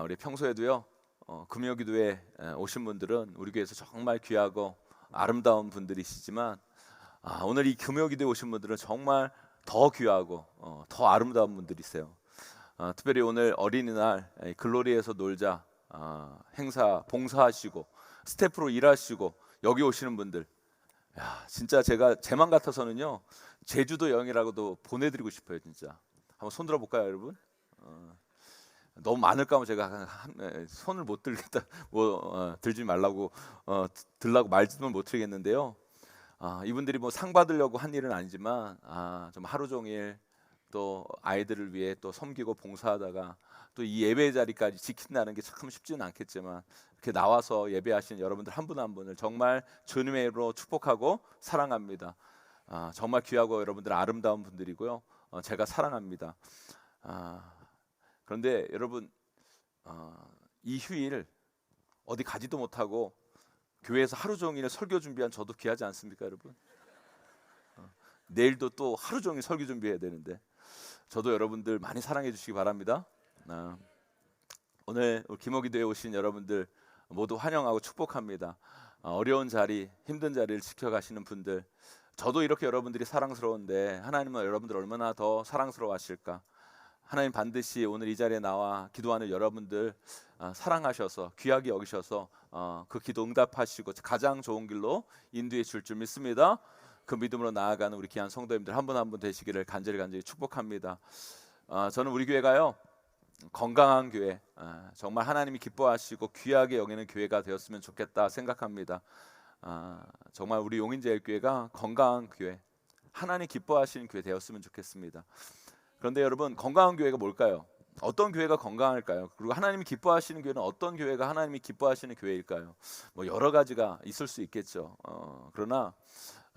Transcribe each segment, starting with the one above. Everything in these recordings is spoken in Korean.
우리 평소에도요 금요기도에 오신 분들은 우리 교회에서 정말 귀하고 아름다운 분들이시지만 오늘 이 금요기도에 오신 분들은 정말 더 귀하고 더 아름다운 분들이세요. 특별히 오늘 어린이날 글로리에서 놀자 행사 봉사하시고 스태프로 일하시고 여기 오시는 분들, 진짜 제가 제 맘 같아서는요 제주도 여행이라고도 보내드리고 싶어요. 진짜 한번 손 들어볼까요, 여러분? 너무 많을까 봐 제가 손을 못 들겠다, 들지 말라고 들라고 말씀을 못 드리겠는데요. 이분들이 뭐 상 받으려고 한 일은 아니지만 좀 하루 종일 또 아이들을 위해 또 섬기고 봉사하다가 또 이 예배 자리까지 지킨다는 게 참 쉽지는 않겠지만 이렇게 나와서 예배하시는 여러분들 한 분 한 분을 정말 주님의 이름으로 축복하고 사랑합니다. 정말 귀하고 여러분들 아름다운 분들이고요. 제가 사랑합니다. 그런데 여러분, 이 휴일 어디 가지도 못하고 교회에서 하루 종일 설교 준비한 저도 귀하지 않습니까, 여러분? 내일도 또 하루 종일 설교 준비해야 되는데 저도 여러분들 많이 사랑해 주시기 바랍니다. 오늘 김호기도에 오신 여러분들 모두 환영하고 축복합니다. 어려운 자리, 힘든 자리를 지켜가시는 분들, 저도 이렇게 여러분들이 사랑스러운데 하나님은 여러분들 얼마나 더 사랑스러워하실까? 하나님 반드시 오늘 이 자리에 나와 기도하는 여러분들 사랑하셔서 귀하게 여기셔서 그 기도 응답하시고 가장 좋은 길로 인도해 줄 줄 믿습니다. 그 믿음으로 나아가는 우리 귀한 성도님들 한 분 한 분 되시기를 간절히 축복합니다. 저는 우리 교회가요 건강한 교회, 정말 하나님이 기뻐하시고 귀하게 여기는 교회가 되었으면 좋겠다 생각합니다. 정말 우리 용인제일교회가 건강한 교회, 하나님 기뻐하시는 교회 되었으면 좋겠습니다. 그런데 여러분, 건강한 교회가 뭘까요? 어떤 교회가 건강할까요? 그리고 하나님이 기뻐하시는 교회는 어떤 교회가 하나님이 기뻐하시는 교회일까요? 뭐 여러 가지가 있을 수 있겠죠. 그러나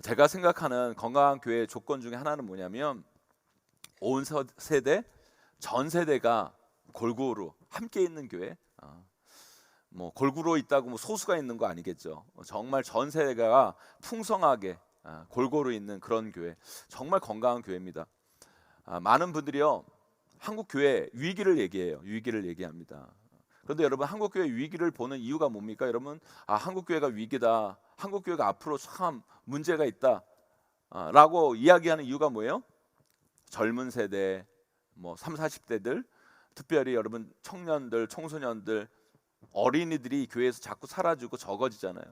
제가 생각하는 건강한 교회의 조건 중에 하나는 뭐냐면 온 세대, 전 세대가 골고루 함께 있는 교회. 뭐 골고루 있다고 뭐 소수가 있는 거 아니겠죠. 정말 전 세대가 풍성하게 골고루 있는 그런 교회, 정말 건강한 교회입니다. 많은 분들이요 한국 교회 위기를 얘기해요. 위기를 얘기합니다. 그런데 여러분, 한국 교회 위기를 보는 이유가 뭡니까? 여러분, 한국 교회가 위기다, 한국 교회가 앞으로 참 문제가 있다 라고 이야기하는 이유가 뭐예요? 젊은 세대, 뭐 3, 40대들, 특별히 여러분 청년들, 청소년들, 어린이들이 교회에서 자꾸 사라지고 적어지잖아요.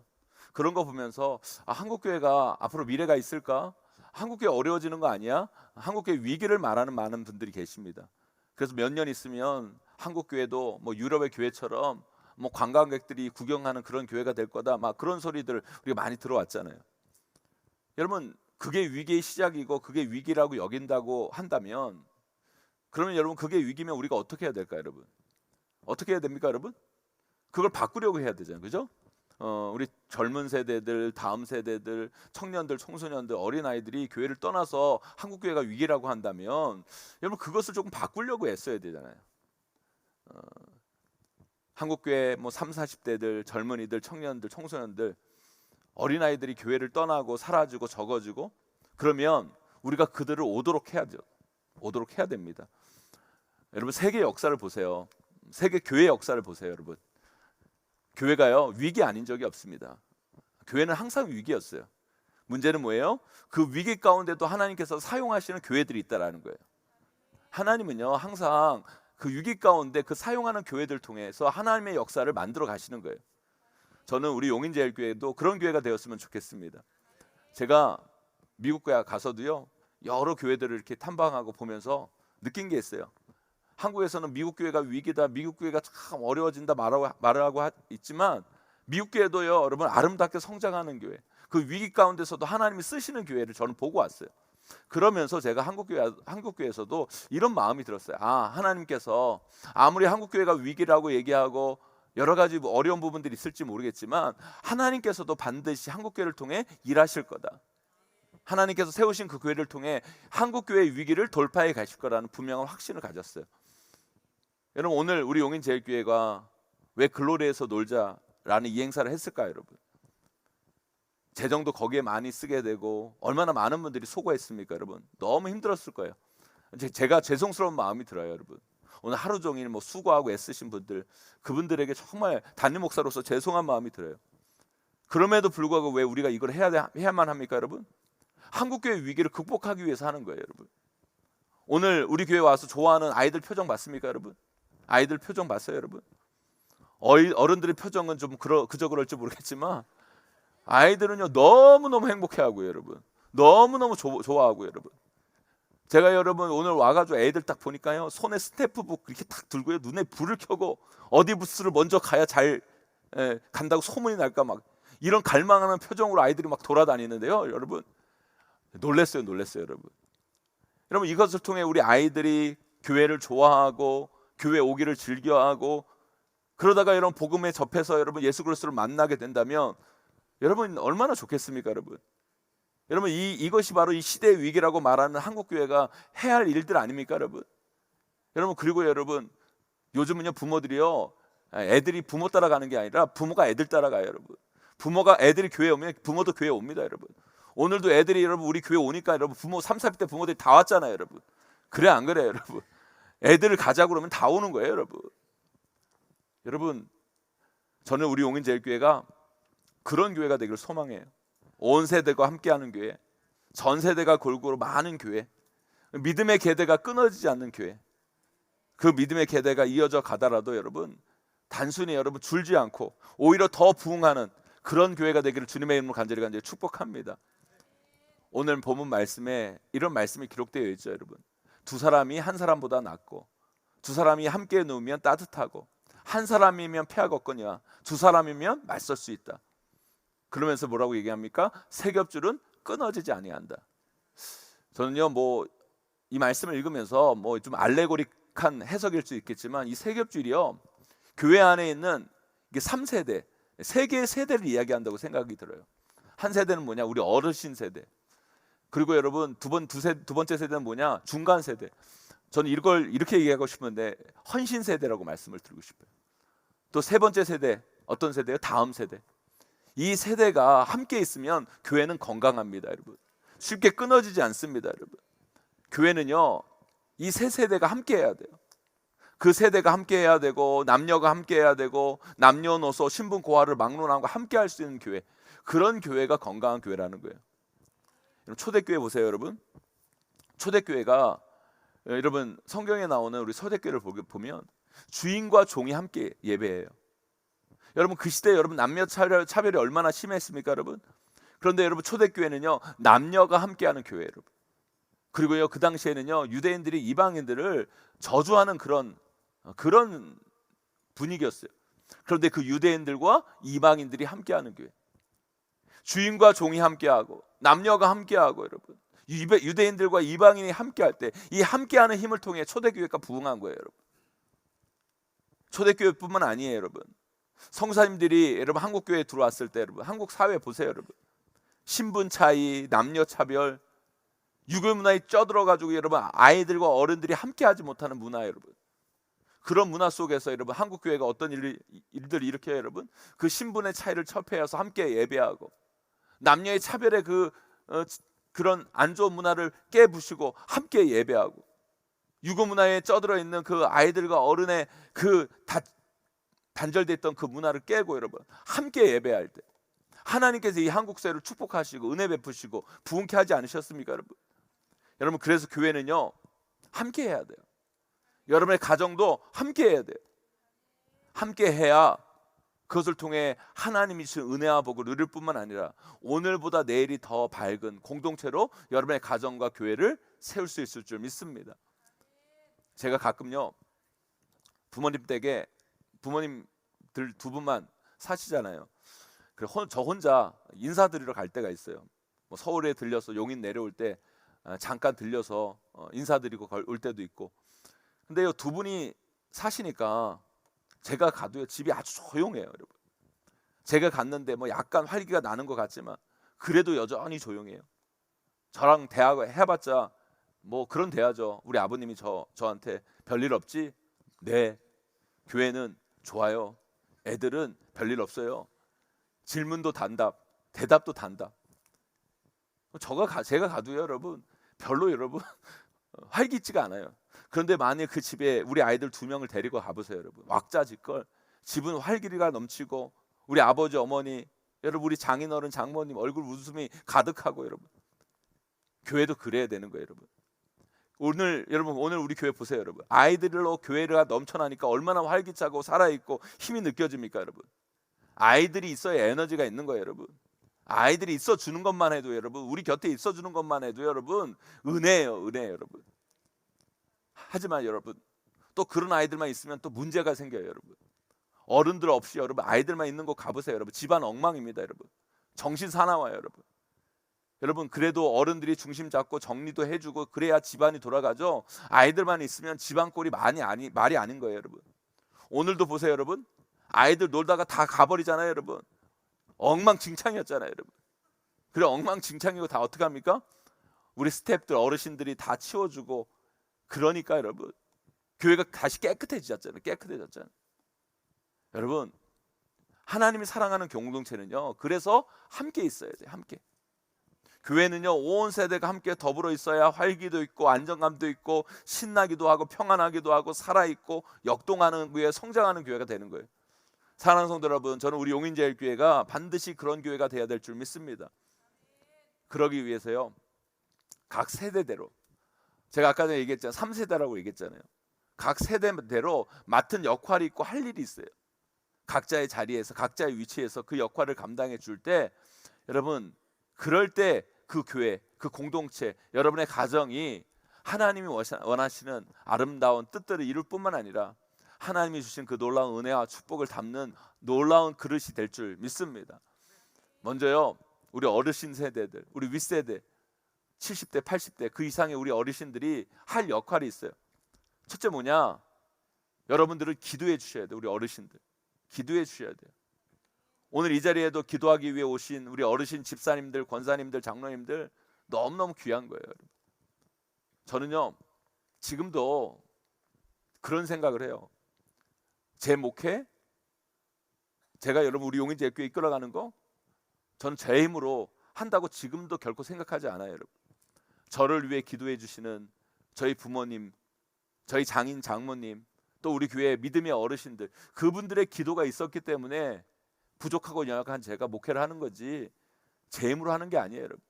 그런 거 보면서 한국 교회가 앞으로 미래가 있을까? 한국 교회 어려워지는 거 아니야? 한국 교회 위기를 말하는 많은 분들이 계십니다. 그래서 몇 년 있으면 한국 교회도 뭐 유럽의 교회처럼 뭐 관광객들이 구경하는 그런 교회가 될 거다, 막 그런 소리들 우리가 많이 들어왔잖아요. 여러분, 그게 위기의 시작이고 그게 위기라고 여긴다고 한다면, 그러면 여러분 그게 위기면 우리가 어떻게 해야 될까요, 여러분? 어떻게 해야 됩니까, 여러분? 그걸 바꾸려고 해야 되잖아요, 그죠? 우리 젊은 세대들, 다음 세대들, 청년들, 청소년들, 어린아이들이 교회를 떠나서 한국 교회가 위기라고 한다면 여러분 그것을 조금 바꾸려고 애써야 되잖아요. 한국 교회 뭐 3, 40대들, 젊은이들, 청년들, 청소년들, 어린아이들이 교회를 떠나고 사라지고 적어지고 그러면 우리가 그들을 오도록 해야죠. 오도록 해야 됩니다. 여러분, 세계 역사를 보세요. 세계 교회 역사를 보세요, 여러분. 교회가요 위기 아닌 적이 없습니다. 교회는 항상 위기였어요. 문제는 뭐예요? 그 위기 가운데도 하나님께서 사용하시는 교회들이 있다라는 거예요. 하나님은요 항상 그 위기 가운데 그 사용하는 교회들 통해서 하나님의 역사를 만들어 가시는 거예요. 저는 우리 용인제일교회도 그런 교회가 되었으면 좋겠습니다. 제가 미국 가서도요 여러 교회들을 이렇게 탐방하고 보면서 느낀 게 있어요. 한국에서는 미국 교회가 위기다, 미국 교회가 참 어려워진다 말하고 있지만 미국 교회도요 여러분 아름답게 성장하는 교회, 그 위기 가운데서도 하나님이 쓰시는 교회를 저는 보고 왔어요. 그러면서 제가 한국교회에서도 이런 마음이 들었어요. 하나님께서 아무리 한국교회가 위기라고 얘기하고 여러 가지 어려운 부분들이 있을지 모르겠지만 하나님께서도 반드시 한국교회를 통해 일하실 거다. 하나님께서 세우신 그 교회를 통해 한국교회의 위기를 돌파해 가실 거라는 분명한 확신을 가졌어요. 여러분, 오늘 우리 용인제일교회가 왜 글로리에서 놀자라는 이 행사를 했을까요, 여러분? 재정도 거기에 많이 쓰게 되고 얼마나 많은 분들이 수고했습니까, 여러분? 너무 힘들었을 거예요. 제가 죄송스러운 마음이 들어요, 여러분. 오늘 하루 종일 뭐 수고하고 애쓰신 분들, 그분들에게 정말 담임 목사로서 죄송한 마음이 들어요. 그럼에도 불구하고 왜 우리가 이걸 해야만 합니까, 여러분? 한국교회 위기를 극복하기 위해서 하는 거예요, 여러분. 오늘 우리 교회 와서 좋아하는 아이들 표정 봤습니까, 여러분? 아이들 표정 봤어요, 여러분? 어른들의 표정은 좀 그저 그럴지 모르겠지만 아이들은요 너무너무 행복해하고요, 여러분. 너무너무 좋아하고요, 여러분. 제가 여러분 오늘 와가지고 애들 딱 보니까요, 손에 스태프북 이렇게 딱 들고요, 눈에 불을 켜고 어디 부스를 먼저 가야 잘 간다고 소문이 날까 막 이런 갈망하는 표정으로 아이들이 막 돌아다니는데요, 여러분. 놀랬어요, 여러분. 여러분, 이것을 통해 우리 아이들이 교회를 좋아하고 교회 오기를 즐겨하고, 그러다가 여러분 복음에 접해서 여러분 예수 그리스도를 만나게 된다면 여러분 얼마나 좋겠습니까, 여러분? 여러분 이것이 바로 이 시대의 위기라고 말하는 한국 교회가 해야 할 일들 아닙니까, 여러분? 여러분, 그리고 여러분 요즘은요 부모들이요, 애들이 부모 따라가는 게 아니라 부모가 애들 따라가요, 여러분. 부모가 애들이 교회 오면 부모도 교회 옵니다, 여러분. 오늘도 애들이 여러분 우리 교회 오니까 여러분 부모 3, 40대 부모들이 다 왔잖아요, 여러분. 그래 안 그래요, 여러분? 애들을 가자고 그러면 다 오는 거예요, 여러분. 여러분, 저는 우리 용인제일교회가 그런 교회가 되기를 소망해요. 온 세대가 함께하는 교회, 전 세대가 골고루 많은 교회, 믿음의 계대가 끊어지지 않는 교회. 그 믿음의 계대가 이어져 가더라도 여러분 단순히 여러분 줄지 않고 오히려 더 부흥하는 그런 교회가 되기를 주님의 이름으로 간절히 축복합니다. 오늘 본문 말씀에 이런 말씀이 기록되어 있죠, 여러분. 두 사람이 한 사람보다 낫고, 두 사람이 함께 누우면 따뜻하고, 한 사람이면 폐하가 없거니와 두 사람이면 맞설 수 있다. 그러면서 뭐라고 얘기합니까? 세 겹줄은 끊어지지 아니한다. 저는요 이 말씀을 읽으면서 좀 알레고릭한 해석일 수 있겠지만 이 세 겹줄이요 교회 안에 있는 이게 3세대, 세 개의 세대를 이야기한다고 생각이 들어요. 한 세대는 뭐냐? 우리 어르신 세대. 그리고 여러분 두 번째 세대는 뭐냐? 중간 세대. 저는 이걸 이렇게 얘기하고 싶은데 헌신 세대라고 말씀을 드리고 싶어요. 또 세 번째 세대, 어떤 세대요? 다음 세대. 이 세대가 함께 있으면 교회는 건강합니다, 여러분. 쉽게 끊어지지 않습니다, 여러분. 교회는요 이 세 세대가 함께 해야 돼요. 그 세대가 함께 해야 되고, 남녀가 함께 해야 되고, 남녀노소 신분 고하를 막론하고 함께 할 수 있는 교회, 그런 교회가 건강한 교회라는 거예요. 초대교회 보세요, 여러분. 초대교회가 여러분 성경에 나오는 우리 초대교회를 보면 주인과 종이 함께 예배해요. 여러분 그 시대에 여러분 남녀 차별이 얼마나 심했습니까, 여러분? 그런데 여러분 초대교회는요 남녀가 함께하는 교회예요, 여러분. 그리고요 그 당시에는요 유대인들이 이방인들을 저주하는 그런 분위기였어요. 그런데 그 유대인들과 이방인들이 함께하는 교회, 주인과 종이 함께하고 남녀가 함께하고, 여러분 유대인들과 이방인이 함께할 때 이 함께하는 힘을 통해 초대교회가 부흥한 거예요, 여러분. 초대교회뿐만 아니에요, 여러분. 성사님들이 여러분 한국교회에 들어왔을 때 여러분 한국 사회 보세요, 여러분. 신분 차이, 남녀 차별, 유교 문화에 쪄들어가지고 여러분 아이들과 어른들이 함께하지 못하는 문화, 여러분. 그런 문화 속에서 여러분 한국교회가 어떤 일들을 일으켜요, 여러분. 그 신분의 차이를 첩회해서 함께 예배하고, 남녀의 차별의 그런 안 좋은 문화를 깨부시고 함께 예배하고, 유교 문화에 쪄들어 있는 그 아이들과 어른의 그 단절됐던 그 문화를 깨고 여러분 함께 예배할 때 하나님께서 이 한국 사회를 축복하시고 은혜 베푸시고 부흥케 하지 않으셨습니까, 여러분? 여러분 그래서 교회는요 함께 해야 돼요. 여러분의 가정도 함께 해야 돼요. 함께 해야 그것을 통해 하나님이 주신 은혜와 복을 누릴 뿐만 아니라 오늘보다 내일이 더 밝은 공동체로 여러분의 가정과 교회를 세울 수 있을 줄 믿습니다. 제가 가끔요 부모님 댁에 부모님들 두 분만 사시잖아요. 저 혼자 인사드리러 갈 때가 있어요. 서울에 들려서 용인 내려올 때 잠깐 들려서 인사드리고 올 때도 있고. 근데요 두 분이 사시니까 제가 가도요 집이 아주 조용해요, 여러분. 제가 갔는데 약간 활기가 나는 것 같지만 그래도 여전히 조용해요. 저랑 대화 해봤자 그런 대화죠. 우리 아버님이 저한테 별일 없지? 네. 교회는 좋아요. 애들은 별일 없어요. 질문도 단답, 대답도 단답. 제가 가도요, 여러분 별로 여러분 활기 있지가 않아요. 그런데 만약 그 집에 우리 아이들 2명을 데리고 가보세요, 여러분. 왁자지껄, 집은 활기가 넘치고 우리 아버지 어머니, 여러분 우리 장인어른 장모님 얼굴 웃음이 가득하고, 여러분 교회도 그래야 되는 거예요, 여러분. 오늘 우리 교회 보세요, 여러분. 아이들로 교회가 넘쳐나니까 얼마나 활기차고 살아있고 힘이 느껴집니까, 여러분. 아이들이 있어야 에너지가 있는 거예요, 여러분. 아이들이 있어 주는 것만 해도, 여러분 우리 곁에 있어 주는 것만 해도 여러분 은혜예요, 은혜, 여러분. 하지만 여러분 또 그런 아이들만 있으면 또 문제가 생겨요, 여러분. 어른들 없이 여러분 아이들만 있는 곳 가보세요, 여러분. 집안 엉망입니다, 여러분. 정신 사나워요, 여러분. 여러분 그래도 어른들이 중심 잡고 정리도 해주고 그래야 집안이 돌아가죠. 아이들만 있으면 집안 꼴이 말이 아닌 거예요, 여러분. 오늘도 보세요, 여러분. 아이들 놀다가 다 가버리잖아요, 여러분. 엉망진창이었잖아요, 여러분. 그래 엉망진창이고 다 어떻게 합니까? 우리 스태프들 어르신들이 다 치워주고, 그러니까 여러분 교회가 다시 깨끗해졌잖아요. 여러분 하나님이 사랑하는 공동체는요, 그래서 함께 있어야 돼요. 함께. 교회는요 온 세대가 함께 더불어 있어야 활기도 있고 안정감도 있고 신나기도 하고 평안하기도 하고 살아있고 역동하는 교회, 성장하는 교회가 되는 거예요. 사랑하는 성도 여러분, 저는 우리 용인제일교회가 반드시 그런 교회가 돼야 될 줄 믿습니다. 그러기 위해서요 각 세대대로, 제가 아까 전에 얘기했잖아요. 3세대라고 얘기했잖아요. 각 세대대로 맡은 역할이 있고 할 일이 있어요. 각자의 자리에서 각자의 위치에서 그 역할을 감당해 줄 때, 여러분 그럴 때 그 교회, 그 공동체, 여러분의 가정이 하나님이 원하시는 아름다운 뜻들을 이룰 뿐만 아니라 하나님이 주신 그 놀라운 은혜와 축복을 담는 놀라운 그릇이 될 줄 믿습니다. 먼저요 우리 어르신 세대들, 우리 윗세대 70대 80대 그 이상의 우리 어르신들이 할 역할이 있어요. 첫째 뭐냐? 여러분들은 기도해 주셔야 돼요. 우리 어르신들 기도해 주셔야 돼요. 오늘 이 자리에도 기도하기 위해 오신 우리 어르신 집사님들, 권사님들, 장로님들 너무너무 귀한 거예요, 여러분. 저는요 지금도 그런 생각을 해요. 제 목회, 제가 여러분 우리 용인제일교회 이끌어가는 거 저는 제 힘으로 한다고 지금도 결코 생각하지 않아요, 여러분. 저를 위해 기도해 주시는 저희 부모님, 저희 장인 장모님, 또 우리 교회의 믿음의 어르신들, 그분들의 기도가 있었기 때문에 부족하고 연약한 제가 목회를 하는 거지 제 힘으로 하는 게 아니에요, 여러분.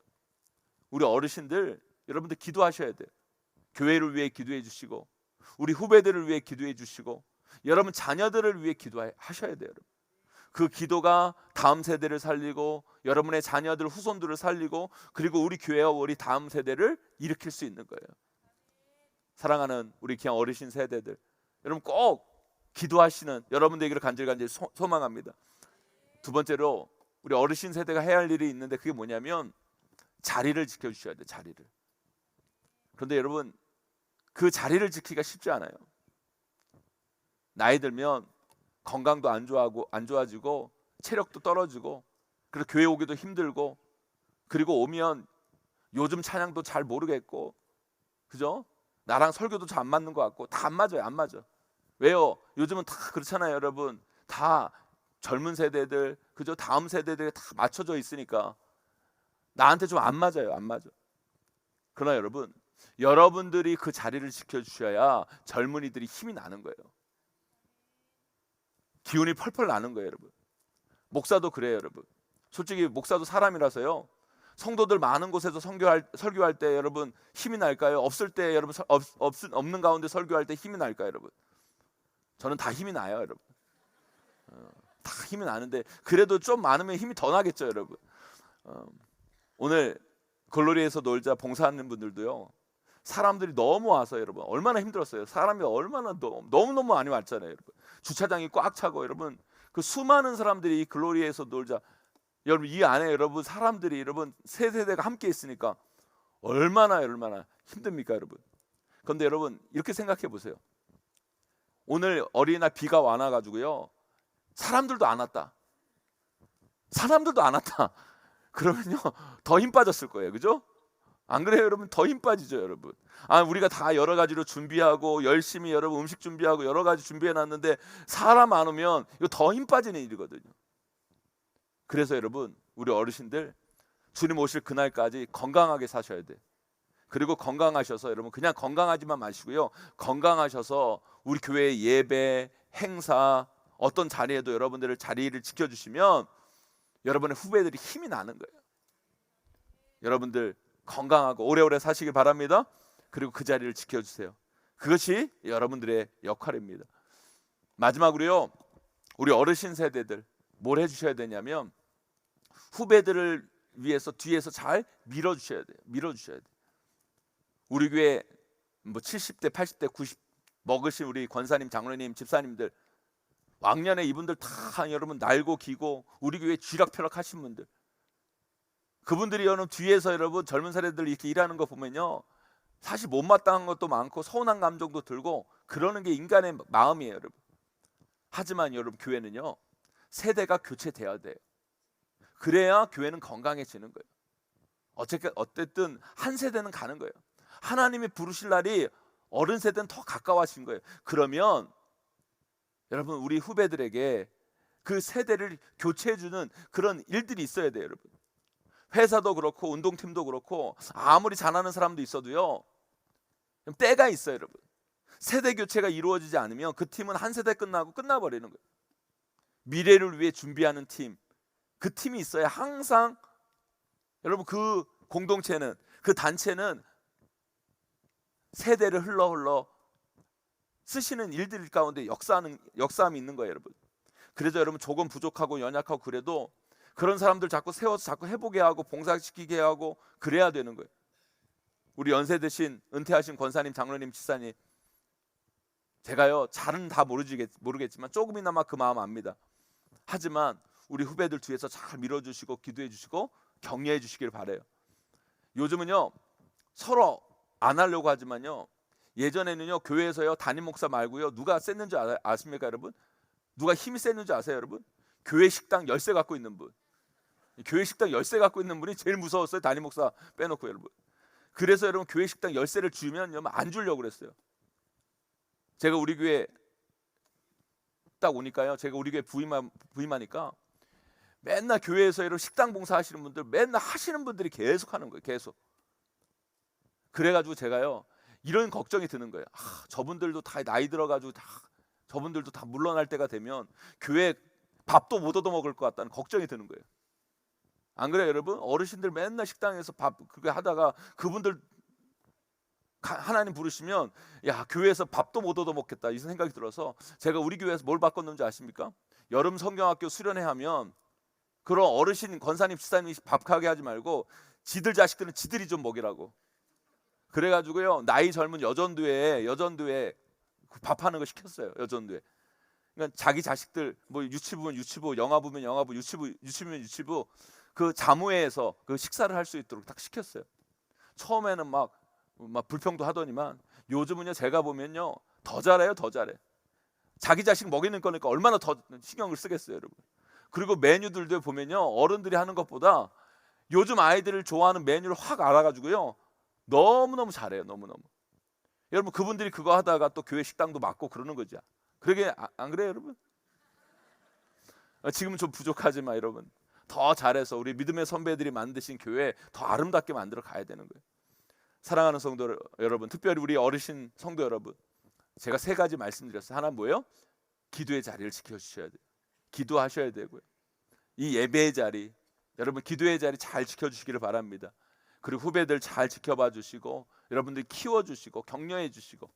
우리 어르신들 여러분들 기도하셔야 돼요. 교회를 위해 기도해 주시고 우리 후배들을 위해 기도해 주시고 여러분 자녀들을 위해 기도하셔야 돼요, 여러분. 그 기도가 다음 세대를 살리고 여러분의 자녀들, 후손들을 살리고 그리고 우리 교회와 우리 다음 세대를 일으킬 수 있는 거예요. 사랑하는 우리 귀한 어르신 세대들, 여러분 꼭 기도하시는 여러분 되기를 간절히 소망합니다. 두 번째로 우리 어르신 세대가 해야 할 일이 있는데 그게 뭐냐면 자리를 지켜주셔야 돼요. 자리를. 그런데 여러분 그 자리를 지키기가 쉽지 않아요. 나이 들면 건강도 안 좋아지고 체력도 떨어지고 그리고 교회 오기도 힘들고 그리고 오면 요즘 찬양도 잘 모르겠고, 그죠? 나랑 설교도 잘 안 맞는 것 같고 다 안 맞아요. 안 맞아. 왜요? 요즘은 다 그렇잖아요, 여러분. 다 젊은 세대들, 그죠? 다음 세대들이 다 맞춰져 있으니까 나한테 좀 안 맞아요. 안 맞아. 그러나 여러분, 여러분들이 그 자리를 지켜주셔야 젊은이들이 힘이 나는 거예요. 기운이 펄펄 나는 거예요, 여러분. 목사도 그래요, 여러분. 솔직히 목사도 사람이라서요. 성도들 많은 곳에서 설교할 때 여러분 힘이 날까요? 없을 때 여러분 없는 가운데 설교할 때 힘이 날까요, 여러분? 저는 다 힘이 나요, 여러분. 다 힘이 나는데 그래도 좀 많으면 힘이 더 나겠죠, 여러분. 오늘 글로리에서 놀자 봉사하는 분들도요. 사람들이 너무 와서 여러분 얼마나 힘들었어요. 사람이 얼마나 너무 많이 왔잖아요, 여러분. 주차장이 꽉 차고 여러분 그 수많은 사람들이 글로리에서 놀자. 여러분 이 안에 여러분 사람들이 여러분 세 세대가 함께 있으니까 얼마나 힘듭니까, 여러분. 그런데 여러분 이렇게 생각해 보세요. 오늘 어린이날 비가 와놔가지고요. 사람들도 안 왔다. 그러면요 더 힘 빠졌을 거예요, 그죠? 안 그래요, 여러분? 더 힘 빠지죠, 여러분. 우리가 다 여러 가지로 준비하고 열심히 여러분 음식 준비하고 여러 가지 준비해놨는데 사람 안 오면 이거 더 힘 빠지는 일이거든요. 그래서 여러분 우리 어르신들 주님 오실 그날까지 건강하게 사셔야 돼. 그리고 건강하셔서 여러분 그냥 건강하지만 마시고요. 건강하셔서 우리 교회 예배, 행사 어떤 자리에도 여러분들을 자리를 지켜주시면 여러분의 후배들이 힘이 나는 거예요. 여러분들 건강하고 오래오래 사시길 바랍니다. 그리고 그 자리를 지켜주세요. 그것이 여러분들의 역할입니다. 마지막으로요, 우리 어르신 세대들 뭘 해주셔야 되냐면 후배들을 위해서 뒤에서 잘 밀어주셔야 돼요. 밀어주셔야 돼요. 우리 교회 뭐 70대, 80대, 90 먹으신 우리 권사님, 장로님, 집사님들 왕년에 이분들 다 여러분 날고 기고 우리 교회 쥐락펴락 하신 분들, 그분들이 여러분 뒤에서 여러분 젊은 세대들 이렇게 일하는 거 보면요, 사실 못마땅한 것도 많고 서운한 감정도 들고 그러는 게 인간의 마음이에요, 여러분. 하지만 여러분 교회는요, 세대가 교체돼야 돼요. 그래야 교회는 건강해지는 거예요. 어쨌든 한 세대는 가는 거예요. 하나님이 부르실 날이 어른 세대는 더 가까워하신 거예요. 그러면 여러분 우리 후배들에게 그 세대를 교체해주는 그런 일들이 있어야 돼요, 여러분. 회사도 그렇고 운동팀도 그렇고 아무리 잘하는 사람도 있어도요, 때가 있어요, 여러분. 세대 교체가 이루어지지 않으면 그 팀은 한 세대 끝나고 끝나버리는 거예요. 미래를 위해 준비하는 팀, 그 팀이 있어야 항상 여러분 그 공동체는, 그 단체는 세대를 흘러 쓰시는 일들 가운데 역사함이 있는 거예요, 여러분. 그래서 여러분 조금 부족하고 연약하고 그래도 그런 사람들 자꾸 세워서 자꾸 해보게 하고 봉사시키게 하고 그래야 되는 거예요. 우리 연세 드신 은퇴하신 권사님, 장로님, 집사님, 제가요 잘은 다 모르겠지만 조금이나마 그 마음 압니다. 하지만 우리 후배들 뒤에서 잘 밀어주시고 기도해 주시고 격려해 주시길 바라요. 요즘은요 서로 안 하려고 하지만요, 예전에는요 교회에서요 담임 목사 말고요 누가 셌는지 아십니까, 여러분? 누가 힘이 셌는지 아세요, 여러분? 교회 식당 열쇠 갖고 있는 분. 교회 식당 열쇠 갖고 있는 분이 제일 무서웠어요, 담임 목사 빼놓고, 여러분. 그래서 여러분 교회 식당 열쇠를 주면 안 주려고 그랬어요. 제가 우리 교회 딱 오니까요, 제가 우리 교회 부임하니까 맨날 교회에서 여러분 식당 봉사 하시는 분들, 맨날 하시는 분들이 계속 하는 거예요, 계속. 그래가지고 제가요 이런 걱정이 드는 거예요. 저분들도 다 나이 들어가지고 저분들도 다 물러날 때가 되면 교회 밥도 못 얻어 먹을 것 같다는 걱정이 드는 거예요. 안 그래요, 여러분? 어르신들 맨날 식당에서 밥 그렇게 하다가 그분들 하나님 부르시면 야 교회에서 밥도 못 얻어 먹겠다 이 생각이 들어서 제가 우리 교회에서 뭘 바꿨는지 아십니까? 여름 성경학교 수련회 하면 그런 어르신 권사님, 집사님이 밥 가게 하지 말고 지들 자식들은 지들이 좀 먹이라고. 그래가지고요 나이 젊은 여전도에 밥하는 거 시켰어요, 여전도에. 그러니까 자기 자식들 뭐 유치부면 유치부, 영아부면 영아부, 유치부면 유치부, 그 자무회에서 그 식사를 할 수 있도록 딱 시켰어요. 처음에는 막 불평도 하더니만 요즘은요 제가 보면요 더 잘해요, 더 잘해. 자기 자식 먹이는 거니까 얼마나 더 신경을 쓰겠어요, 여러분. 그리고 메뉴들도 보면요 어른들이 하는 것보다 요즘 아이들을 좋아하는 메뉴를 확 알아가지고요 너무너무 잘해요, 너무너무. 여러분 그분들이 그거 하다가 또 교회 식당도 맡고 그러는 거죠. 그러게 안 그래요, 여러분? 지금은 좀 부족하지만 여러분 더 잘해서 우리 믿음의 선배들이 만드신 교회 더 아름답게 만들어 가야 되는 거예요. 사랑하는 성도 여러분, 특별히 우리 어르신 성도 여러분, 제가 3가지 말씀드렸어요. 하나 뭐예요? 기도의 자리를 지켜주셔야 돼요. 기도하셔야 되고요. 이 예배의 자리, 여러분 기도의 자리 잘 지켜주시기를 바랍니다. 그리고 후배들 잘 지켜봐 주시고 여러분들 키워주시고 격려해 주시고,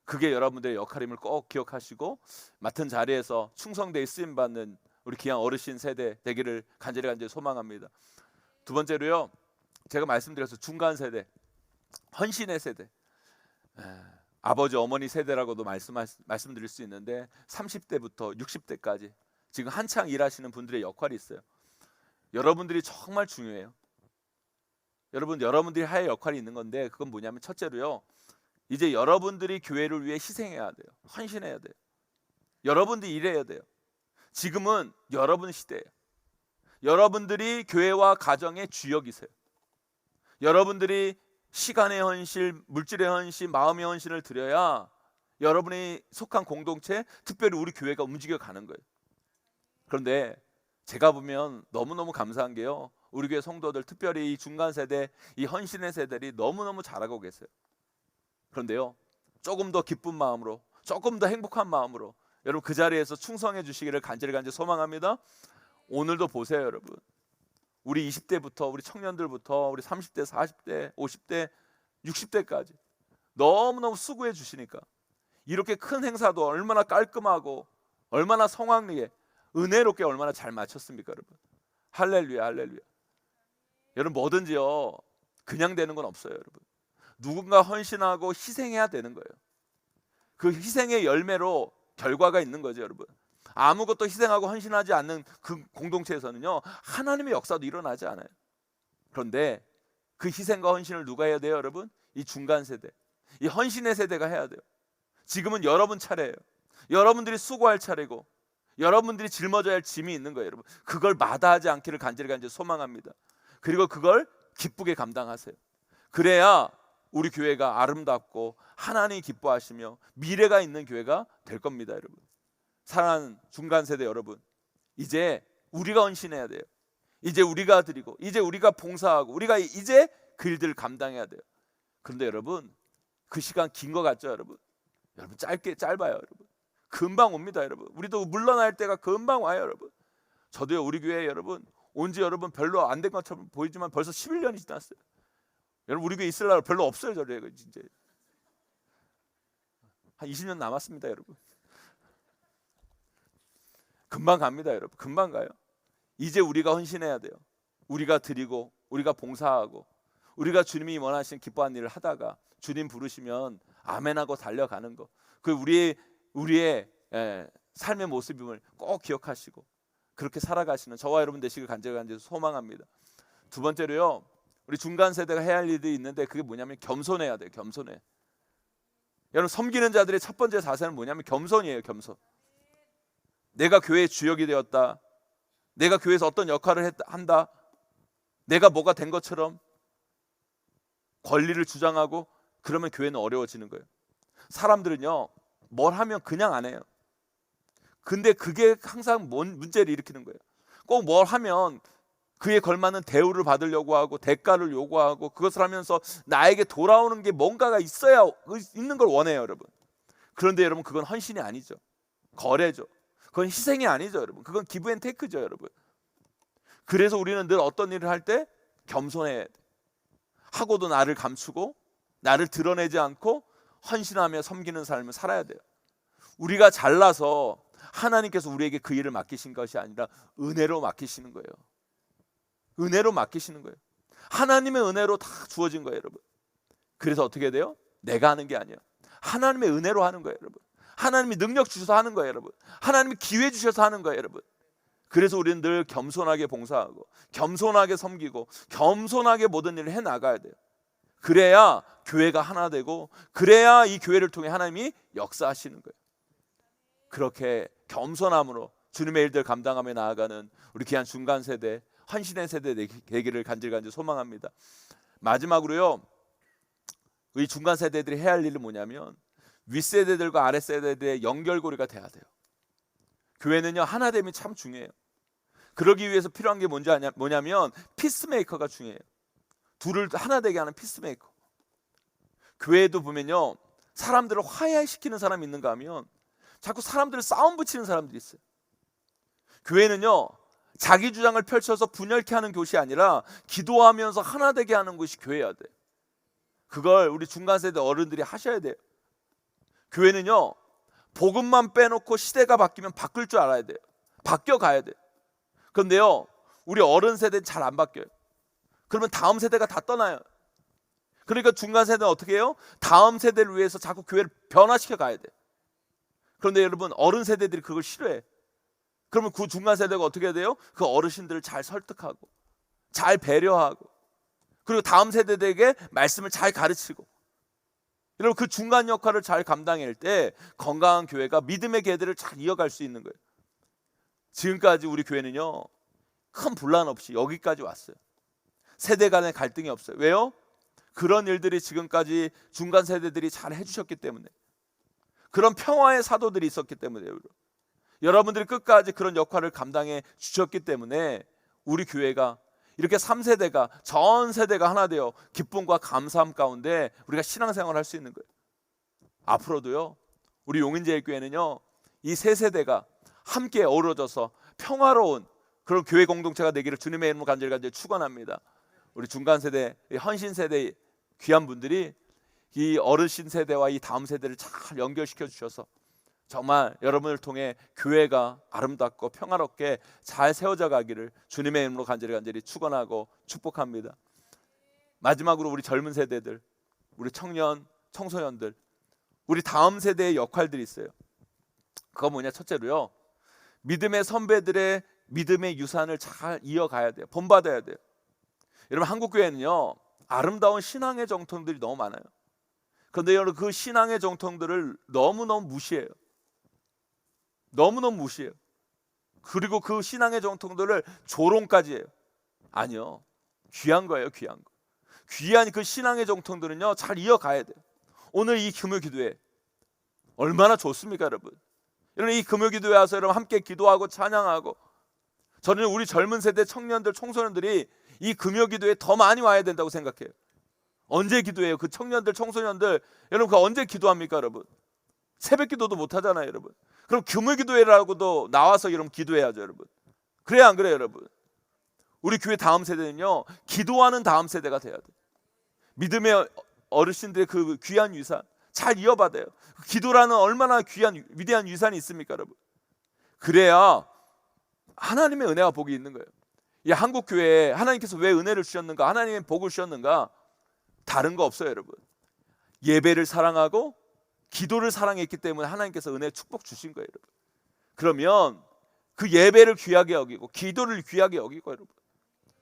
그게 여러분들의 역할임을 꼭 기억하시고 맡은 자리에서 충성되게 쓰임받는 우리 귀한 어르신 세대 되기를 간절히 소망합니다. 두 번째로요, 제가 말씀드렸어요. 중간 세대, 헌신의 세대, 아버지 어머니 세대라고도 말씀드릴 수 있는데 30대부터 60대까지 지금 한창 일하시는 분들의 역할이 있어요. 여러분들이 정말 중요해요. 여러분들이 할 역할이 있는 건데, 그건 뭐냐면 첫째로요, 이제 여러분들이 교회를 위해 희생해야 돼요. 헌신해야 돼요. 여러분들이 일해야 돼요. 지금은 여러분 시대예요. 여러분들이 교회와 가정의 주역이세요. 여러분들이 시간의 헌신, 물질의 헌신, 마음의 헌신을 드려야 여러분이 속한 공동체, 특별히 우리 교회가 움직여 가는 거예요. 그런데 제가 보면 너무너무 감사한 게요, 우리 교회 성도들, 특별히 이 중간 세대, 이 헌신의 세대들이 너무너무 잘하고 계세요. 그런데요, 조금 더 기쁜 마음으로, 조금 더 행복한 마음으로 여러분 그 자리에서 충성해 주시기를 간절히 소망합니다. 오늘도 보세요, 여러분. 우리 20대부터 우리 청년들부터 우리 30대, 40대, 50대, 60대까지 너무너무 수고해 주시니까 이렇게 큰 행사도 얼마나 깔끔하고 얼마나 성황리에 은혜롭게 얼마나 잘 마쳤습니까, 여러분. 할렐루야, 할렐루야. 여러분 뭐든지요 그냥 되는 건 없어요, 여러분. 누군가 헌신하고 희생해야 되는 거예요. 그 희생의 열매로 결과가 있는 거죠, 여러분. 아무것도 희생하고 헌신하지 않는 그 공동체에서는요 하나님의 역사도 일어나지 않아요. 그런데 그 희생과 헌신을 누가 해야 돼요, 여러분? 이 중간 세대, 이 헌신의 세대가 해야 돼요. 지금은 여러분 차례예요. 여러분들이 수고할 차례고 여러분들이 짊어져야 할 짐이 있는 거예요, 여러분. 그걸 마다하지 않기를 간절히 소망합니다. 그리고 그걸 기쁘게 감당하세요. 그래야 우리 교회가 아름답고 하나님이 기뻐하시며 미래가 있는 교회가 될 겁니다, 여러분. 사랑하는 중간 세대 여러분, 이제 우리가 헌신해야 돼요. 이제 우리가 드리고 이제 우리가 봉사하고 우리가 이제 그 일들을 감당해야 돼요. 그런데 여러분 그 시간 긴 것 같죠, 여러분? 여러분 짧아요, 여러분. 금방 옵니다, 여러분. 우리도 물러날 때가 금방 와요, 여러분. 저도요 우리 교회 여러분 온지 여러분 별로 안 된 것처럼 보이지만 벌써 11년이 지났어요. 여러분 우리 교회 있을 날 별로 없어요, 저래 진짜. 한 20년 남았습니다, 여러분. 금방 갑니다, 여러분. 금방 가요. 이제 우리가 헌신해야 돼요. 우리가 드리고 우리가 봉사하고 우리가 주님이 원하시는 기뻐하는 일을 하다가 주님 부르시면 아멘하고 달려가는 거. 그 우리의 삶의 모습임을 꼭 기억하시고 그렇게 살아가시는 저와 여러분 되시길 간절히 소망합니다. 두 번째로요, 우리 중간 세대가 해야 할 일이 있는데 그게 뭐냐면 겸손해야 돼요. 겸손해. 여러분 섬기는 자들의 첫 번째 자세는 뭐냐면 겸손이에요. 겸손. 내가 교회의 주역이 되었다, 내가 교회에서 어떤 역할을 한다, 내가 뭐가 된 것처럼 권리를 주장하고 그러면 교회는 어려워지는 거예요. 사람들은요 뭘 하면 그냥 안 해요. 근데 그게 항상 문제를 일으키는 거예요. 꼭 뭘 하면 그에 걸맞는 대우를 받으려고 하고 대가를 요구하고 그것을 하면서 나에게 돌아오는 게 뭔가가 있어야 있는 걸 원해요, 여러분. 그런데 여러분 그건 헌신이 아니죠. 거래죠. 그건 희생이 아니죠, 여러분. 그건 기브 앤 테이크죠, 여러분. 그래서 우리는 늘 어떤 일을 할 때 겸손해야 돼. 하고도 나를 감추고 나를 드러내지 않고 헌신하며 섬기는 삶을 살아야 돼요. 우리가 잘나서 하나님께서 우리에게 그 일을 맡기신 것이 아니라 은혜로 맡기시는 거예요. 은혜로 맡기시는 거예요. 하나님의 은혜로 다 주어진 거예요, 여러분. 그래서 어떻게 돼요? 내가 하는 게 아니에요. 하나님의 은혜로 하는 거예요, 여러분. 하나님이 능력 주셔서 하는 거예요, 여러분. 하나님이 기회 주셔서 하는 거예요, 여러분. 그래서 우리는 늘 겸손하게 봉사하고 겸손하게 섬기고 겸손하게 모든 일을 해나가야 돼요. 그래야 교회가 하나 되고 그래야 이 교회를 통해 하나님이 역사하시는 거예요. 그렇게 겸손함으로 주님의 일들 감당하며 나아가는 우리 귀한 중간 세대, 헌신의 세대 되기를 간절히 소망합니다. 마지막으로요, 이 중간 세대들이 해야 할 일은 뭐냐면 윗세대들과 아랫세대들의 연결고리가 돼야 돼요. 교회는요 하나됨이 참 중요해요. 그러기 위해서 필요한 게 뭐냐면 피스메이커가 중요해요. 둘을 하나 되게 하는 피스메이커. 교회도 보면요 사람들을 화해시키는 사람이 있는가 하면 자꾸 사람들을 싸움 붙이는 사람들이 있어요. 교회는요 자기 주장을 펼쳐서 분열케 하는 곳이 아니라 기도하면서 하나 되게 하는 곳이 교회여야 돼요. 그걸 우리 중간 세대 어른들이 하셔야 돼요. 교회는요 복음만 빼놓고 시대가 바뀌면 바꿀 줄 알아야 돼요. 바뀌어 가야 돼요. 그런데요 우리 어른 세대는 잘 안 바뀌어요. 그러면 다음 세대가 다 떠나요. 그러니까 중간 세대는 어떻게 해요? 다음 세대를 위해서 자꾸 교회를 변화시켜 가야 돼요. 그런데 여러분 어른 세대들이 그걸 싫어해. 그러면 그 중간 세대가 어떻게 해야 돼요? 그 어르신들을 잘 설득하고 잘 배려하고 그리고 다음 세대들에게 말씀을 잘 가르치고, 여러분 그 중간 역할을 잘 감당할 때 건강한 교회가 믿음의 계대를 잘 이어갈 수 있는 거예요. 지금까지 우리 교회는요 큰 분란 없이 여기까지 왔어요. 세대 간의 갈등이 없어요. 왜요? 그런 일들이 지금까지 중간 세대들이 잘 해주셨기 때문에, 그런 평화의 사도들이 있었기 때문에요. 여러분들이 끝까지 그런 역할을 감당해 주셨기 때문에 우리 교회가 이렇게 3세대가 전 세대가 하나 되어 기쁨과 감사함 가운데 우리가 신앙생활을 할 수 있는 거예요. 앞으로도요, 우리 용인제일교회는요, 이 세 세대가 함께 어우러져서 평화로운 그런 교회 공동체가 되기를 주님의 이름으로 간절히 축원합니다. 우리 중간 세대, 헌신 세대 귀한 분들이 이 어르신 세대와 이 다음 세대를 잘 연결시켜 주셔서 정말 여러분을 통해 교회가 아름답고 평화롭게 잘 세워져 가기를 주님의 이름으로 간절히 축원하고 축복합니다. 마지막으로 우리 젊은 세대들, 우리 청년, 청소년들, 우리 다음 세대의 역할들이 있어요. 그거 뭐냐? 첫째로요, 믿음의 선배들의 믿음의 유산을 잘 이어가야 돼요. 본받아야 돼요. 여러분, 한국교회는요, 아름다운 신앙의 정통들이 너무 많아요. 그런데 여러분, 그 신앙의 정통들을 너무너무 무시해요. 너무너무 무시해요. 그리고 그 신앙의 정통들을 조롱까지 해요. 아니요, 귀한 거예요. 귀한 거. 귀한 그 신앙의 정통들은요, 잘 이어가야 돼요. 오늘 이 금요기도회 얼마나 좋습니까, 여러분? 여러분, 이 금요기도회 와서 여러분 함께 기도하고 찬양하고, 저는 우리 젊은 세대 청년들, 청소년들이 이 금요기도회에 더 많이 와야 된다고 생각해요. 언제 기도해요? 그 청년들, 청소년들, 여러분 그 언제 기도합니까, 여러분? 새벽 기도도 못 하잖아요, 여러분. 그럼 금요기도회라고도 나와서 여러분 기도해야죠, 여러분. 그래야 안 그래요, 여러분? 우리 교회 다음 세대는요, 기도하는 다음 세대가 돼야 돼요. 믿음의 어르신들의 그 귀한 유산 잘 이어받아요. 기도라는 얼마나 귀한 위대한 유산이 있습니까, 여러분? 그래야 하나님의 은혜와 복이 있는 거예요. 이 한국 교회에 하나님께서 왜 은혜를 주셨는가, 하나님의 복을 주셨는가? 다른 거 없어요, 여러분. 예배를 사랑하고 기도를 사랑했기 때문에 하나님께서 은혜 축복 주신 거예요, 여러분. 그러면 그 예배를 귀하게 여기고 기도를 귀하게 여기고, 여러분.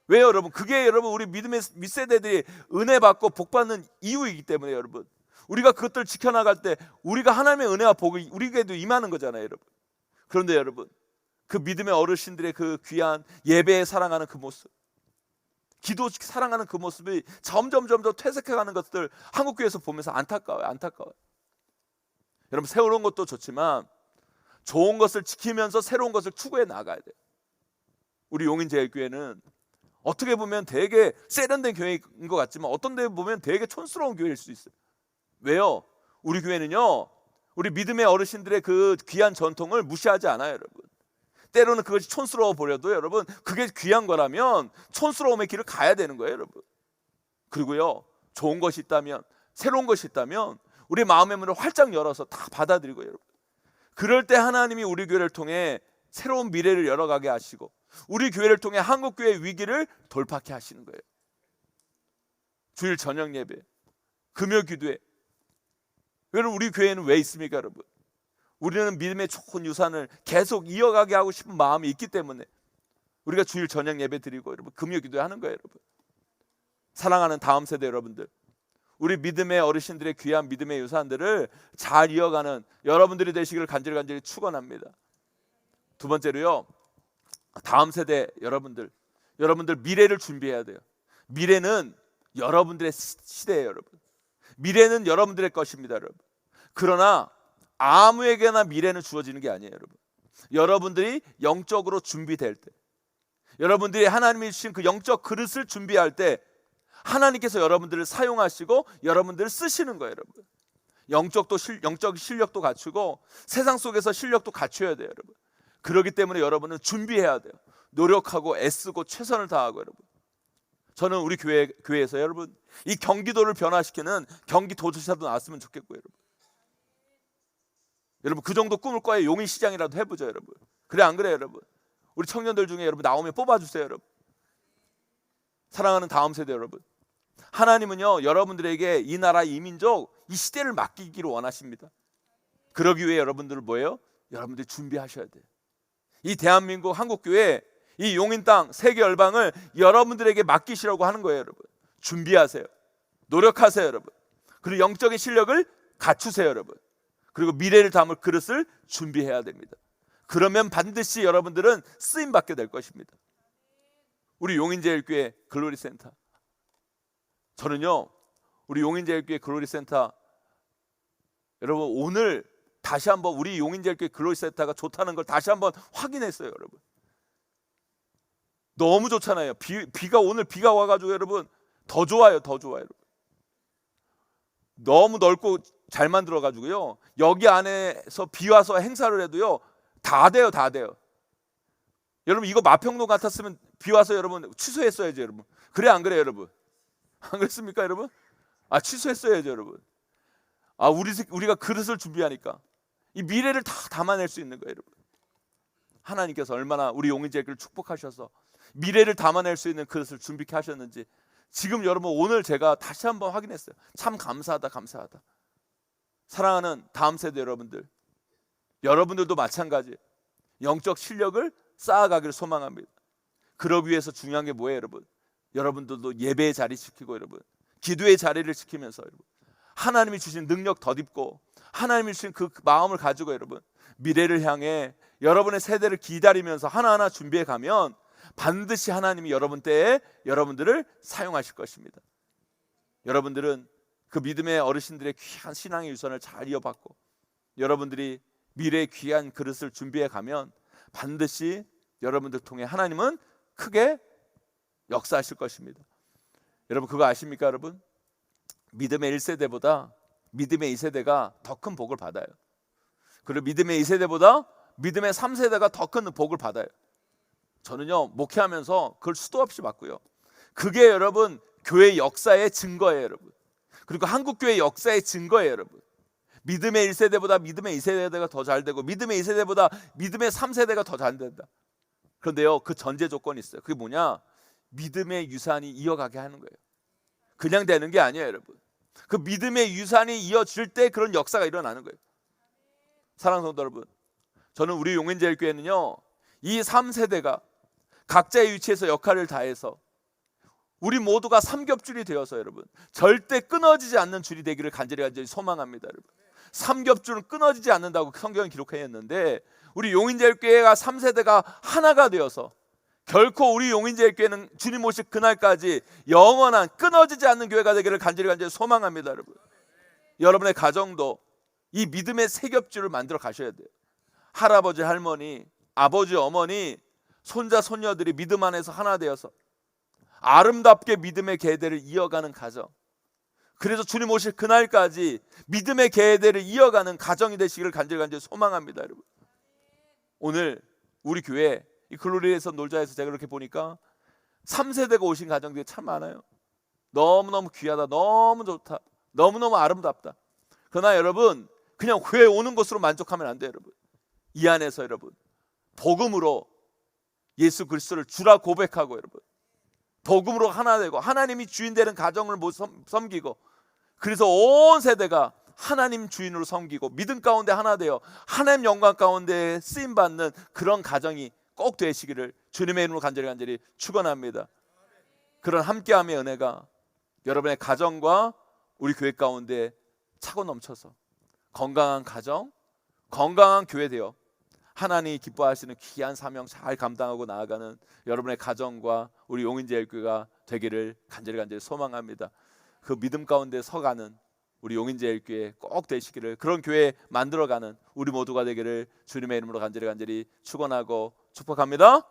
왜요, 여러분? 그게 여러분 우리 믿음의 밑세대들이 은혜 받고 복 받는 이유이기 때문에, 여러분. 우리가 그것들을 지켜나갈 때 우리가 하나님의 은혜와 복이 우리에게도 임하는 거잖아요, 여러분. 그런데 여러분, 그 믿음의 어르신들의 그 귀한 예배에 사랑하는 그 모습, 기도 사랑하는 그 모습이 점점 퇴색해가는 것들 한국교회에서 보면서 안타까워요. 안타까워요. 여러분, 새로운 것도 좋지만 좋은 것을 지키면서 새로운 것을 추구해 나가야 돼요. 우리 용인제일교회는 어떻게 보면 되게 세련된 교회인 것 같지만 어떤 데 보면 되게 촌스러운 교회일 수 있어요. 왜요? 우리 교회는요, 우리 믿음의 어르신들의 그 귀한 전통을 무시하지 않아요, 여러분. 때로는 그것이 촌스러워 보여도 여러분, 그게 귀한 거라면 촌스러움의 길을 가야 되는 거예요, 여러분. 그리고요, 좋은 것이 있다면, 새로운 것이 있다면 우리 마음의 문을 활짝 열어서 다 받아들이고, 여러분. 그럴 때 하나님이 우리 교회를 통해 새로운 미래를 열어가게 하시고 우리 교회를 통해 한국교회의 위기를 돌파케 하시는 거예요. 주일 저녁 예배, 금요기도회. 여러분, 우리 교회는 왜 있습니까, 여러분? 우리는 믿음의 좋은 유산을 계속 이어가게 하고 싶은 마음이 있기 때문에 우리가 주일 저녁 예배 드리고 여러분 금요기도회 하는 거예요, 여러분. 사랑하는 다음 세대 여러분들, 우리 믿음의 어르신들의 귀한 믿음의 유산들을 잘 이어가는 여러분들이 되시기를 간절히 축원합니다. 두 번째로요, 다음 세대 여러분들 미래를 준비해야 돼요. 미래는 여러분들의 시대예요, 여러분. 미래는 여러분들의 것입니다, 여러분. 그러나 아무에게나 미래는 주어지는 게 아니에요, 여러분. 여러분들이 영적으로 준비될 때, 여러분들이 하나님이 주신 그 영적 그릇을 준비할 때 하나님께서 여러분들을 사용하시고 여러분들을 쓰시는 거예요, 여러분. 영적 실력도 갖추고 세상 속에서 실력도 갖춰야 돼요, 여러분. 그렇기 때문에 여러분은 준비해야 돼요. 노력하고 애쓰고 최선을 다하고, 여러분. 저는 우리 교회에서 여러분 이 경기도를 변화시키는 경기도지사도 나왔으면 좋겠고요, 여러분. 여러분, 그 정도 꿈을 꿔야 용인시장이라도 해보죠, 여러분. 그래 안 그래요, 여러분? 우리 청년들 중에 여러분 나오면 뽑아주세요, 여러분. 사랑하는 다음 세대 여러분, 하나님은요 여러분들에게 이 나라, 이 민족, 이 시대를 맡기기를 원하십니다. 그러기 위해 여러분들을 뭐예요? 여러분들이 준비하셔야 돼요. 이 대한민국 한국교회, 이 용인 땅, 세계 열방을 여러분들에게 맡기시라고 하는 거예요, 여러분. 준비하세요. 노력하세요, 여러분. 그리고 영적인 실력을 갖추세요, 여러분. 그리고 미래를 담을 그릇을 준비해야 됩니다. 그러면 반드시 여러분들은 쓰임받게 될 것입니다. 우리 용인제일교회 글로리센터, 저는요 우리 용인제일교회 글로리센터 여러분 오늘 다시 한번 우리 용인제일교회 글로리센터가 좋다는 걸 다시 한번 확인했어요, 여러분. 너무 좋잖아요. 비가 오늘 비가 와가지고 여러분 더 좋아요. 더 좋아요. 여러분. 너무 넓고 잘 만들어가지고요. 여기 안에서 비 와서 행사를 해도요. 다 돼요. 다 돼요. 여러분 이거 마평동 같았으면 비 와서 여러분 취소했어야죠. 여러분. 그래 안 그래요 여러분? 안 그렇습니까 여러분? 취소했어야죠 여러분. 우리가 그릇을 준비하니까 이 미래를 다 담아낼 수 있는 거예요 여러분. 하나님께서 얼마나 우리 용인제일교회를 축복하셔서 미래를 담아낼 수 있는 그릇을 준비케 하셨는지 지금 여러분 오늘 제가 다시 한번 확인했어요. 참 감사하다 감사하다. 사랑하는 다음 세대 여러분들도 마찬가지 영적 실력을 쌓아가기를 소망합니다. 그러기 위해서 중요한 게 뭐예요 여러분? 여러분들도 예배의 자리 지키고 여러분 기도의 자리를 지키면서 여러분 하나님이 주신 능력 덧입고 하나님이 주신 그 마음을 가지고 여러분 미래를 향해 여러분의 세대를 기다리면서 하나하나 준비해 가면 반드시 하나님이 여러분 때에 여러분들을 사용하실 것입니다. 여러분들은 그 믿음의 어르신들의 귀한 신앙의 유산을 잘 이어받고 여러분들이 미래의 귀한 그릇을 준비해 가면 반드시 여러분들 통해 하나님은 크게 역사하실 것입니다. 여러분 그거 아십니까 여러분? 믿음의 1세대보다 믿음의 2세대가 더 큰 복을 받아요. 그리고 믿음의 2세대보다 믿음의 3세대가 더 큰 복을 받아요. 저는요 목회하면서 그걸 수도 없이 받고요. 그게 여러분 교회 역사의 증거예요 여러분. 그리고 한국교회 역사의 증거예요 여러분. 믿음의 1세대보다 믿음의 2세대가 더 잘 되고 믿음의 2세대보다 믿음의 3세대가 더 잘 된다. 그런데요 그 전제 조건이 있어요. 그게 뭐냐? 믿음의 유산이 이어가게 하는 거예요. 그냥 되는 게 아니에요 여러분. 그 믿음의 유산이 이어질 때 그런 역사가 일어나는 거예요. 사랑하는 성도 여러분, 저는 우리 용인제일교회는요 이 3세대가 각자의 위치에서 역할을 다해서 우리 모두가 삼겹줄이 되어서 여러분 절대 끊어지지 않는 줄이 되기를 간절히 소망합니다. 여러분 삼겹줄은 끊어지지 않는다고 성경은 기록했는데 우리 용인제일교회가 3세대가 하나가 되어서 결코 우리 용인제일교회는 주님 오실 그날까지 영원한 끊어지지 않는 교회가 되기를 간절히 소망합니다. 여러분 여러분의 가정도 이 믿음의 세겹줄을 만들어 가셔야 돼요. 할아버지 할머니 아버지 어머니 손자 손녀들이 믿음 안에서 하나 되어서 아름답게 믿음의 계대를 이어가는 가정, 그래서 주님 오실 그날까지 믿음의 계대를 이어가는 가정이 되시기를 간절히 소망합니다. 여러분 오늘 우리 교회 이 글로리에서 놀자에서 제가 그렇게 보니까 3세대가 오신 가정들이 참 많아요. 너무너무 귀하다, 너무 좋다, 너무너무 아름답다. 그러나 여러분 그냥 교회 오는 것으로 만족하면 안 돼요. 여러분 이 안에서 여러분 복음으로 예수 그리스도를 주라 고백하고 여러분 복음으로 하나 되고 하나님이 주인 되는 가정을 섬기고 그래서 온 세대가 하나님 주인으로 섬기고 믿음 가운데 하나 되어 하나님 영광 가운데 쓰임받는 그런 가정이 꼭 되시기를 주님의 이름으로 간절히 축원합니다. 그런 함께함의 은혜가 여러분의 가정과 우리 교회 가운데 차고 넘쳐서 건강한 가정, 건강한 교회 되어 하나님이 기뻐하시는 귀한 사명 잘 감당하고 나아가는 여러분의 가정과 우리 용인제일교회가 되기를 간절히 소망합니다. 그 믿음 가운데 서가는 우리 용인제일교회 꼭 되시기를, 그런 교회 만들어가는 우리 모두가 되기를 주님의 이름으로 간절히 축원하고 축복합니다.